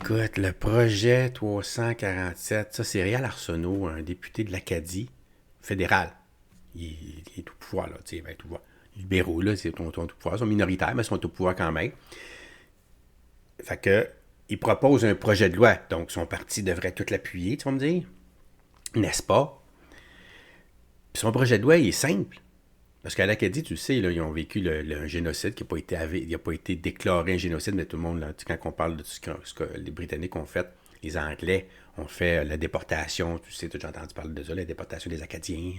Écoute, le projet 347, ça, c'est Réal Arsenault, un député de l'Acadie fédéral. Il est au pouvoir, là, tu sais, il va être au pouvoir. Les libéraux, là, c'est au pouvoir, ils sont minoritaires, mais ils sont au pouvoir quand même. Fait que, il propose un projet de loi, donc son parti devrait tout l'appuyer, tu vas me dire, n'est-ce pas? Puis son projet de loi, il est simple. Parce qu'à l'Acadie, tu le sais, là, ils ont vécu un génocide qui n'a pas été il a pas été déclaré un génocide, mais tout le monde, là, quand on parle de ce que les Britanniques ont fait, les Anglais ont fait la déportation, tu sais, tu as entendu parler de ça, la déportation des Acadiens.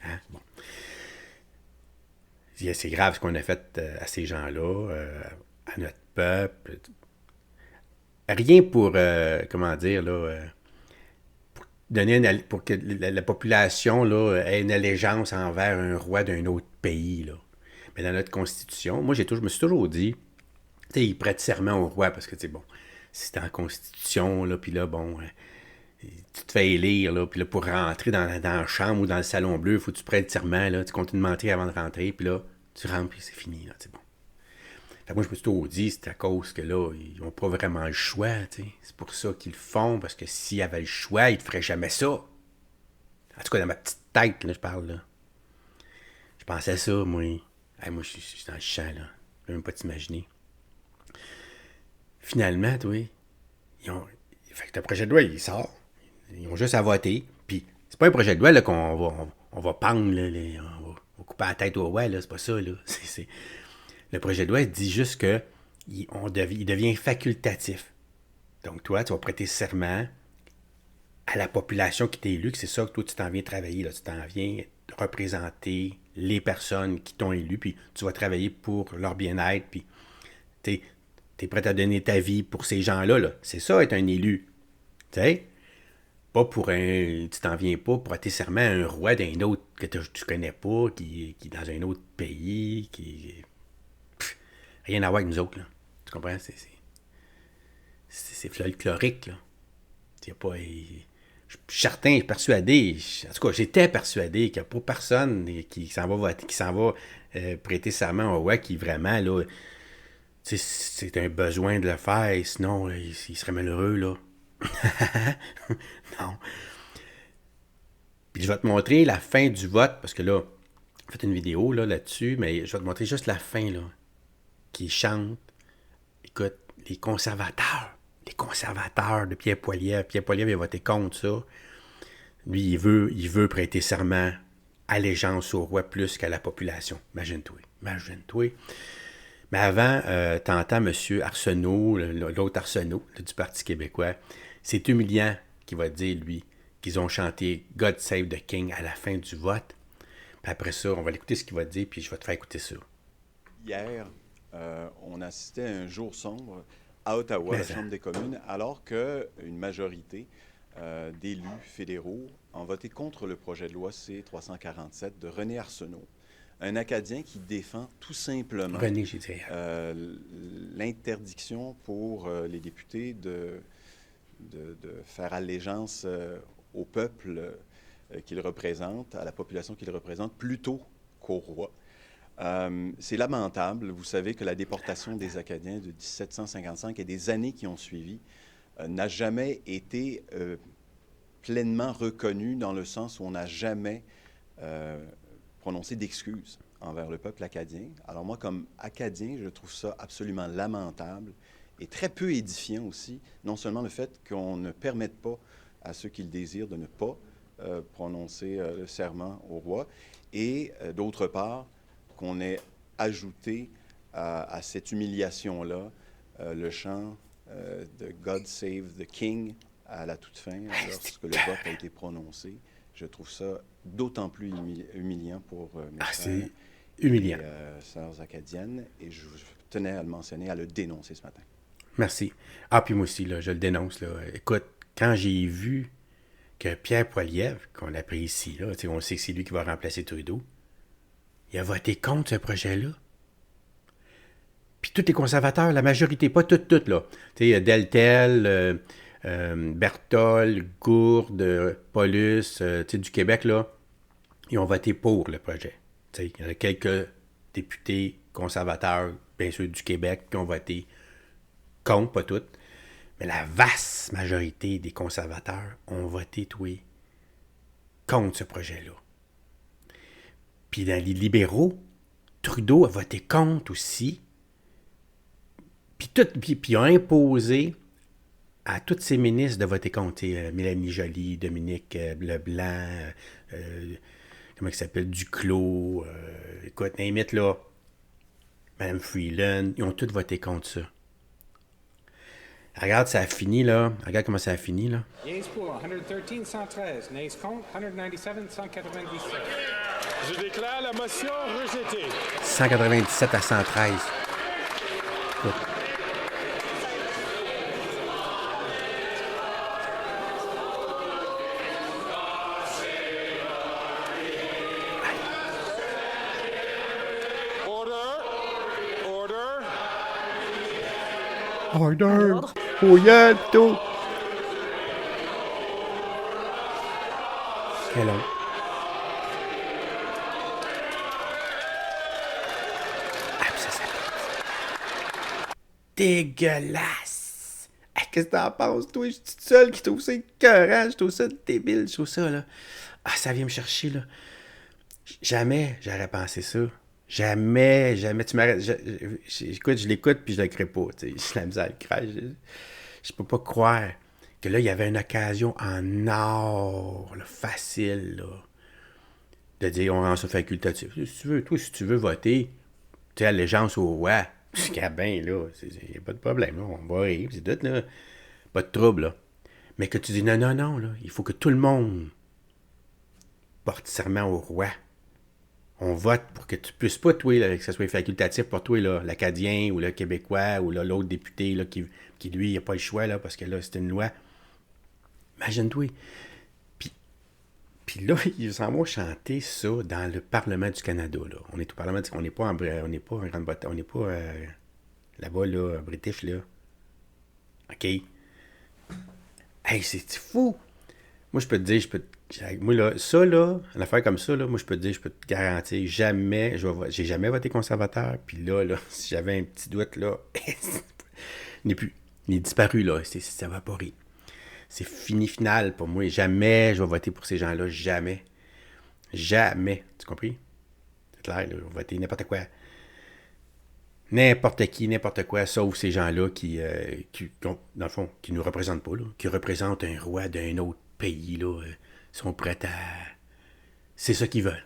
Hein? Bon. C'est grave ce qu'on a fait à ces gens-là, à notre peuple. Rien pour, comment dire, là, pour que la population là, ait une allégeance envers un roi d'un autre pays. Là. Mais dans notre constitution, moi, je me suis toujours dit, tu sais, il prête serment au roi parce que, tu sais, bon, si c'est en constitution, là, puis là, bon, tu te fais élire, là, puis là, pour rentrer dans la chambre ou dans le salon bleu, il faut que tu prêtes serment, là, tu continues de mentir avant de rentrer, puis là, tu rentres, puis c'est fini, là, c'est bon. Fait que moi, je me suis toujours dit, c'est à cause que là, ils n'ont pas vraiment le choix, tu sais. C'est pour ça qu'ils le font, parce que s'ils avaient le choix, ils ne feraient jamais ça. En tout cas, dans ma petite tête, là, je parle, là. Je pensais à ça, moi. Hey, moi, je suis dans le champ, là. Je peux même pas t'imaginer. Finalement, toi, ils ont... Fait que le projet de loi, il sort. Ils ont juste à voter. Puis, c'est pas un projet de loi, là, on va pendre, là, on va couper la tête au roi, là. C'est pas ça, là. Le projet de loi, il dit juste que il devient facultatif. Donc, toi, tu vas prêter serment à la population qui t'a élu, que c'est ça que toi, tu t'en viens travailler. Là. Tu t'en viens représenter les personnes qui t'ont élu, puis tu vas travailler pour leur bien-être, puis tu es prêt à donner ta vie pour ces gens-là. Là. C'est ça, être un élu. Tu sais? Pas pour un. Tu t'en viens pas pour prêter serment à un roi d'un autre que tu connais pas, qui est dans un autre pays, qui. Pff, rien à voir avec nous autres. Là. Tu comprends? C'est folklorique. Là. Il y a pas. Je suis certain, persuadé, en tout cas, j'étais persuadé qu'il n'y a pas personne qui s'en va voter, qui s'en va prêter serment au roi qui vraiment, là, c'est un besoin de le faire, sinon, là, il serait malheureux, là. Non. Puis je vais te montrer la fin du vote, parce que là, j'ai fait une vidéo là, là-dessus, mais je vais te montrer juste la fin, là, qui chante. Écoute, les conservateurs de Pierre Poilievre, Pierre Poilievre, il a voté contre ça. Lui, il veut prêter serment allégeance au roi plus qu'à la population. Imagine-toi. Imagine-toi. Mais avant, t'entends M. Arsenault, l'autre Arsenault du Parti québécois, c'est humiliant qu'il va dire, lui, qu'ils ont chanté God Save the King à la fin du vote. Puis après ça, on va l'écouter ce qu'il va dire, puis je vais te faire écouter ça. Hier, on assistait à un jour sombre à Ottawa, à Mais la ça. Chambre des communes, alors qu'une majorité d'élus fédéraux ont voté contre le projet de loi C-347 de René Arsenault, un Acadien qui défend tout simplement René, j'ai dit. l'interdiction pour les députés de faire allégeance au peuple qu'ils représentent, à la population qu'ils représentent, plutôt qu'au roi. C'est lamentable. Vous savez que la déportation des Acadiens de 1755 et des années qui ont suivi n'a jamais été pleinement reconnue dans le sens où on n'a jamais prononcé d'excuses envers le peuple acadien. Alors moi, comme Acadien, je trouve ça absolument lamentable et très peu édifiant aussi. Non seulement le fait qu'on ne permette pas à ceux qui le désirent de ne pas prononcer le serment au roi, et d'autre part, qu'on ait ajouté à cette humiliation-là le chant de God Save the King à la toute fin, lorsque le vote a été prononcé. Je trouve ça d'autant plus humiliant pour mes frères C'est humiliant. et sœurs acadiennes, et je tenais à le mentionner, à le dénoncer ce matin. Merci. Ah, puis moi aussi, là, je le dénonce. Là. Écoute, quand j'ai vu que Pierre Poilievre, qu'on a pris ici, là, on sait que c'est lui qui va remplacer Trudeau, il a voté contre ce projet-là. Puis tous les conservateurs, la majorité, pas toutes, là. Tu sais, Deltel, Berthold, Gourde, Paulus, du Québec, là, ils ont voté pour le projet. Tu sais, il y en a quelques députés conservateurs, bien sûr, du Québec, qui ont voté contre, pas toutes. Mais la vaste majorité des conservateurs ont voté, contre ce projet-là. Puis dans les libéraux, Trudeau a voté contre aussi. Puis il a imposé à tous ses ministres de voter contre. Mélanie Joly, Dominique Leblanc, comment il s'appelle, Duclos, écoute, name là, Mme Freeland, ils ont tous voté contre ça. Regarde, ça a fini, là. Regarde comment ça a fini, là. Yeas pour 113, 113. Nays contre 197, 197. Je déclare la motion rejetée. 197 à 113. Écoute. Order! Poyato! Hello. Ah, ça dégueulasse! Hey, qu'est-ce que t'en penses, toi? Je suis toute seule qui trouve ça écœurant, je trouve ça débile, je trouve ça, là. Ah, ça vient me chercher, là. Jamais j'aurais pensé ça. Jamais, tu m'arrêtes. Écoute, je l'écoute puis je le crée pas. J'ai la misère à le craindre. Je peux pas croire que là, il y avait une occasion en or, là, facile, là, de dire on rend ça facultatif. Si tu veux voter, tu sais, allégeance au roi, jusqu'à bien, là, il n'y a pas de problème, là, on va rire, c'est tout, là, pas de trouble, là. Mais que tu dis non, là, il faut que tout le monde porte serment au roi. On vote pour que tu puisses pas, toi, là, que ce soit facultatif pour toi, là, l'Acadien ou le Québécois ou là, l'autre député là, qui lui, il n'a pas le choix, là, parce que là, c'est une loi. Imagine-toi. Puis là, ils s'en vont chanter ça dans le Parlement du Canada. Là. On est au Parlement on n'est pas en Grande-Bretagne, on n'est pas là-bas, là, British, là. OK? Hey, c'est fou! Moi, je peux te dire, moi, là, ça, là, une affaire comme ça, là, moi, je peux te garantir, jamais, j'ai jamais voté conservateur, puis là, si j'avais un petit doute, là, il n'est plus, il est disparu, là, c'est évaporé. C'est fini final pour moi, jamais je vais voter pour ces gens-là, jamais. Jamais, tu compris? C'est clair, là, je vais voter n'importe quoi. N'importe qui, n'importe quoi, sauf ces gens-là qui dans le fond, qui nous représentent pas, là, qui représentent un roi d'un autre pays, là, sont prêts à... C'est ça qu'ils veulent.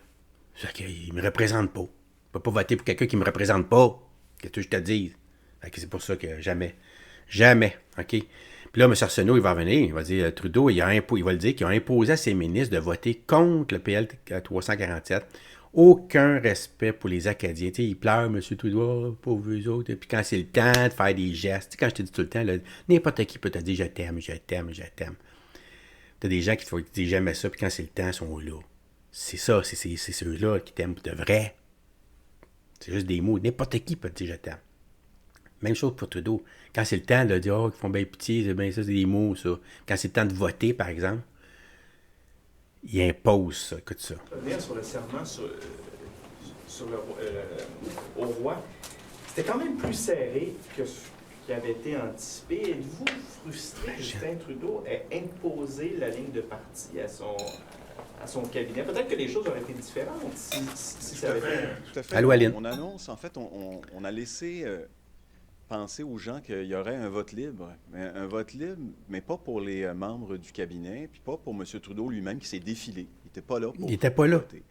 C'est qu'ils me représentent pas. Je peux pas voter pour quelqu'un qui me représente pas. Qu'est-ce que je te dis? C'est pour ça que jamais. Jamais, OK? Puis là, M. Arsenault, il va revenir, il va dire, Trudeau, il va le dire qu'il a imposé à ses ministres de voter contre le PL 347. Aucun respect pour les Acadiens. Tu sais, ils pleurent, M. Trudeau, pauvres eux autres. Puis quand c'est le temps de faire des gestes, tu sais, quand je te dis tout le temps, là, n'importe qui peut te dire, je t'aime, je t'aime, je t'aime. T'as des gens qui te disent jamais ça, puis quand c'est le temps, ils sont là. C'est ça, c'est ceux-là qui t'aiment de vrai. C'est juste des mots. N'importe qui peut te dire je t'aime. Même chose pour Trudeau. Quand c'est le temps de dire ils font bien pitié, ça, c'est des mots, ça. Quand c'est le temps de voter, par exemple, il impose ça. Écoute ça. Revenir sur le serment au roi, c'était quand même plus serré que ce qui avait été anticipé. Êtes-vous frustré que Justin Trudeau ait imposé la ligne de parti à son cabinet? Peut-être que les choses auraient été différentes si ça avait été... Tout à fait. Allô, Aline. On annonce, en fait, on a laissé penser aux gens qu'il y aurait un vote libre. Un vote libre, mais pas pour les membres du cabinet, puis pas pour M. Trudeau lui-même qui s'est défilé. Il n'était pas là pour Il n'était pas là. voter.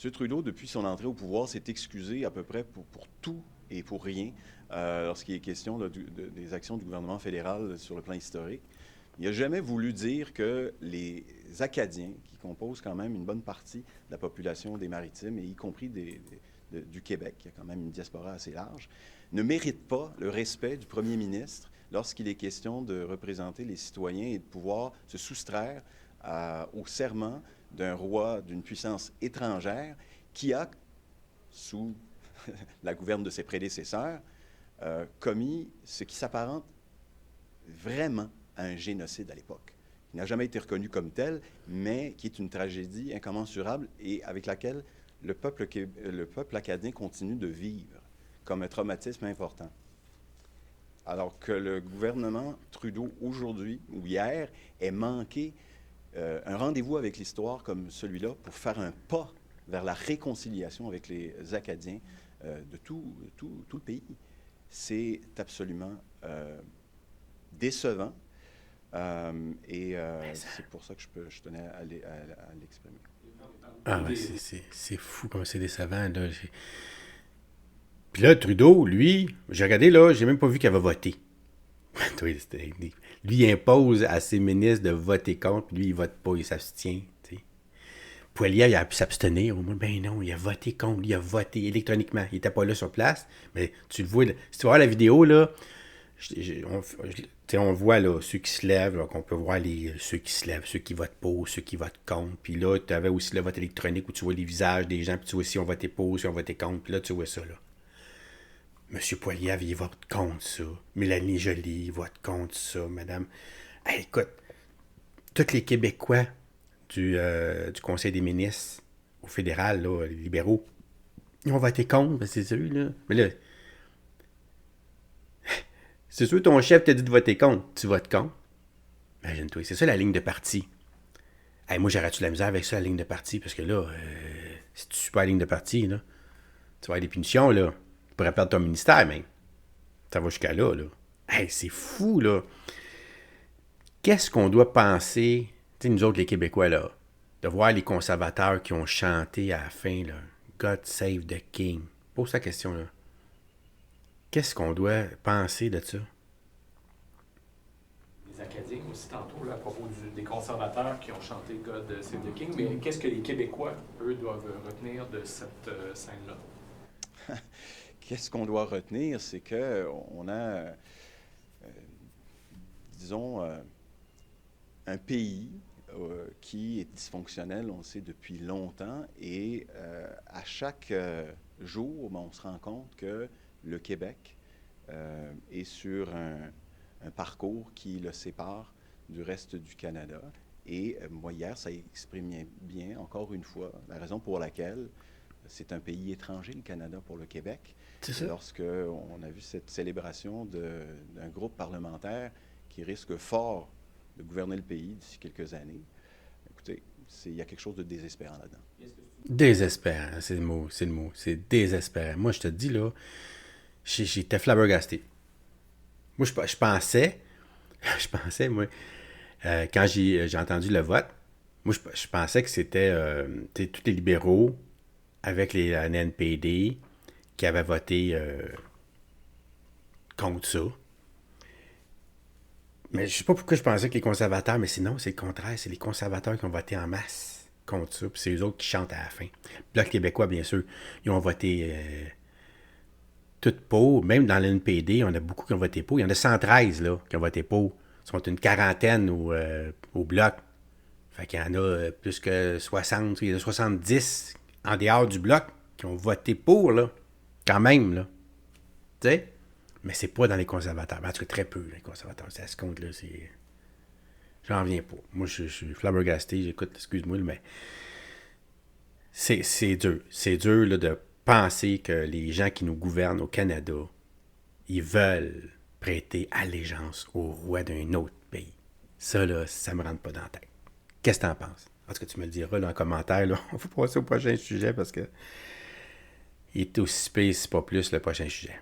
M. Trudeau, depuis son entrée au pouvoir, s'est excusé à peu près pour tout et pour rien lorsqu'il est question des actions du gouvernement fédéral sur le plan historique. Il n'a jamais voulu dire que les Acadiens, qui composent quand même une bonne partie de la population des Maritimes, et y compris du Québec, qui a quand même une diaspora assez large, ne méritent pas le respect du premier ministre lorsqu'il est question de représenter les citoyens et de pouvoir se soustraire au serment d'un roi d'une puissance étrangère qui a, sous la gouverne de ses prédécesseurs, commis ce qui s'apparente vraiment à un génocide à l'époque. Il n'a jamais été reconnu comme tel, mais qui est une tragédie incommensurable et avec laquelle le peuple acadien continue de vivre comme un traumatisme important. Alors que le gouvernement Trudeau, aujourd'hui ou hier, ait manqué un rendez-vous avec l'histoire comme celui-là pour faire un pas vers la réconciliation avec les Acadiens de tout le pays. C'est absolument décevant. C'est pour ça que je tenais à l'exprimer. Ah, ouais, c'est fou comme c'est décevant. Là. Puis là, Trudeau, lui, j'ai regardé, là, j'ai même pas vu qu'il avait voté. Lui, il impose à ses ministres de voter contre, puis lui, il vote pas, il s'abstient. T'sais. Poilievre, il a pu s'abstenir. Au moins, ben non, il a voté contre, il a voté électroniquement. Il était pas là sur place, mais tu le vois. Si tu vois la vidéo, là, on voit là, ceux qui se lèvent, là, qu'on peut voir ceux qui se lèvent, ceux qui votent pour, ceux qui votent contre. Puis là, tu avais aussi le vote électronique où tu vois les visages des gens, puis tu vois si on votait pour, si on votait contre. Puis là, tu vois ça, là. Monsieur Poilievre, il vote contre ça. Mélanie Joly, il vote contre ça, madame. Hey, écoute, tous les Québécois du Conseil des ministres au fédéral, là, les libéraux, ils ont voté contre, ben, c'est sûr, là. Mais là, c'est sûr, ton chef t'a dit de voter contre. Tu votes contre. Imagine-toi, c'est ça la ligne de parti. Hey, moi, j'aurais-tu de la misère avec ça, la ligne de parti, parce que là, si tu suis pas la ligne de parti, là, tu vas avoir des punitions, là. Tu pourrais perdre ton ministère, même. Ça va jusqu'à là, là. Hey, c'est fou, là. Qu'est-ce qu'on doit penser, tu sais, nous autres, les Québécois, là, de voir les conservateurs qui ont chanté à la fin, là, God save the King. Pose la question, là. Qu'est-ce qu'on doit penser de ça? Les Acadiens aussi, tantôt, là, à propos des conservateurs qui ont chanté God Save the King, mais qu'est-ce que les Québécois, eux, doivent retenir de cette scène-là? Qu'est-ce qu'on doit retenir? C'est qu'on a, disons, un pays qui est dysfonctionnel, on le sait depuis longtemps, et à chaque jour, on se rend compte que le Québec est sur un parcours qui le sépare du reste du Canada. Et moi, hier, ça exprime bien, encore une fois, la raison pour laquelle c'est un pays étranger, le Canada, pour le Québec. Lorsqu'on a vu cette célébration d'un groupe parlementaire qui risque fort de gouverner le pays d'ici quelques années, écoutez, il y a quelque chose de désespérant là-dedans. Désespérant, c'est le mot. C'est désespérant. Moi, je te dis, là, j'étais flabbergasté. Moi, je pensais, moi, quand j'ai entendu le vote, moi, je pensais que c'était tous les libéraux avec la NPD qui avaient voté contre ça. Mais je sais pas pourquoi je pensais que les conservateurs, mais sinon, c'est le contraire. C'est les conservateurs qui ont voté en masse contre ça, puis c'est eux autres qui chantent à la fin. Bloc québécois, bien sûr, ils ont voté tout pour. Même dans l'NPD, il y en a beaucoup qui ont voté pour. Il y en a 113 là, qui ont voté pour. Ils sont une quarantaine au Bloc. Fait qu'il y en a plus que 60, il y en a 70 en dehors du Bloc qui ont voté pour, là. Quand même, là. Tu sais? Mais c'est pas dans les conservateurs. En tout cas, très peu, les conservateurs. Ça se compte, là, c'est... J'en viens pas. Moi, je suis flabbergasté. J'écoute, excuse-moi, mais... C'est dur. C'est dur, là, de penser que les gens qui nous gouvernent au Canada, ils veulent prêter allégeance au roi d'un autre pays. Ça, là, ça me rentre pas dans la tête. Qu'est-ce que t'en penses? En tout cas, tu me le diras là, en commentaire. Là. On va passer au prochain sujet parce que il est aussi pire, si pas plus, le prochain sujet.